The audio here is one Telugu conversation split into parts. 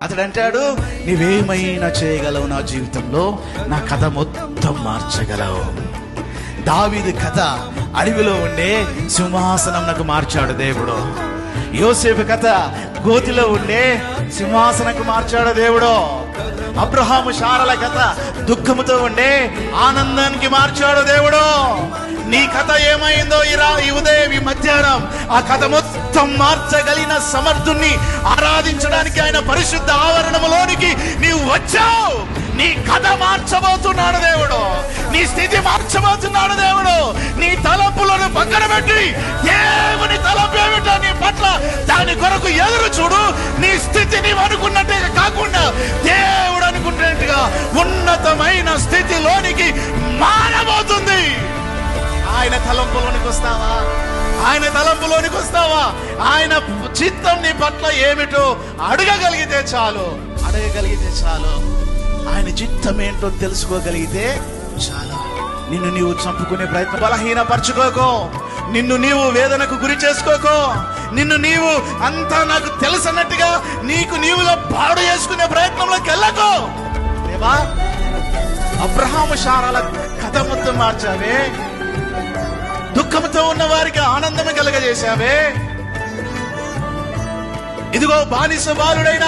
అతడు అంటాడు, నీవేమైనా చేయగలవు నా జీవితంలో, నా కథ మొత్తం మార్చగలవు. దావీదు కథ అడవిలో ఉండే సింహాసనం నాకు మార్చాడు దేవుడు. యోసేపు కథ గోతిలో ఉండే సింహాసనకు మార్చాడు దేవుడు. అబ్రహాము శారల కథ దుఃఖముతో ఉండే ఆనందానికి మార్చాడు దేవుడు. నీ కథ ఏమైందో ఈ ఉదయం ఈ మధ్యాహ్నం ఆ కథ మొత్తం మార్చగలిగిన సమర్థుణ్ణి ఆరాధించడానికి ఆయన పరిశుద్ధ ఆవరణములోనికి నీవు వచ్చావు. నీ కథ మార్చబోతున్నాడు దేవుడు. నీ స్థితి మార్చబోతున్నాడు దేవుడు. నీ తలంపులను పక్కన పెట్టి దేవుని తలంపు ఏమిటో నీ పట్ల దాని కొరకు ఎదురు చూడు. నీ స్థితి నీవు అనుకున్నట్టుగా కాకుండా దేవుడు అనుకున్నట్టుగా ఉన్నతమైన స్థితిలోనికి మారబోతుంది. ఆయన తలంపులోనికి వస్తావా? ఆయన తలంపులోనికి వస్తావా? ఆయన చిత్తం నీ పట్ల ఏమిటో అడగగలిగితే చాలు. ఆయన చిత్తం ఏంటో తెలుసుకోగలిగితే చాలు. నిన్ను నీవు చంపుకునే ప్రయత్నం బలహీనపరచుకోకో. నిన్ను నీవు వేదనకు గురి చేసుకోకో. నిన్ను నీవు అంతా నాకు తెలుసన్నట్టుగా నీకు నీవుగా పాడు చేసుకునే ప్రయత్నంలోకి వెళ్ళకో. దేవా, అబ్రహాము శారాల కథ మొత్తం మార్చావే. దుఃఖంతో ఉన్న వారికి ఆనందం కలగజేశావే. ఇదిగో బానిస బాలుడైన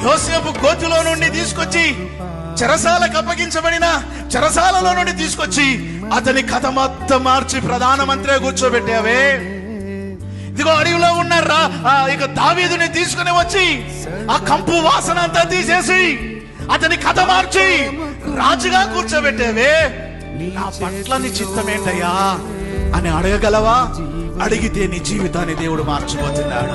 యోసేపు గోతిలో నుండి తీసుకొచ్చి చెరసాలకు అప్పగించబడిన చెరసాలలో నుండి తీసుకొచ్చి అతని కథ మొత్తం మార్చి ప్రధానమంత్రిగా కూర్చోబెట్టావే. ఇదిగో అడవిలో ఉన్న ఇక దావీదుని తీసుకుని వచ్చి ఆ కంపు వాసన అంతా తీసేసి అతని కథ మార్చి రాజుగా కూర్చోబెట్టావే. నా పట్ల నీ చిత్తం ఏంటయ్యా అని అడగగలవా? అడిగితే నీ జీవితాన్ని దేవుడు మార్చిపోతున్నాడు.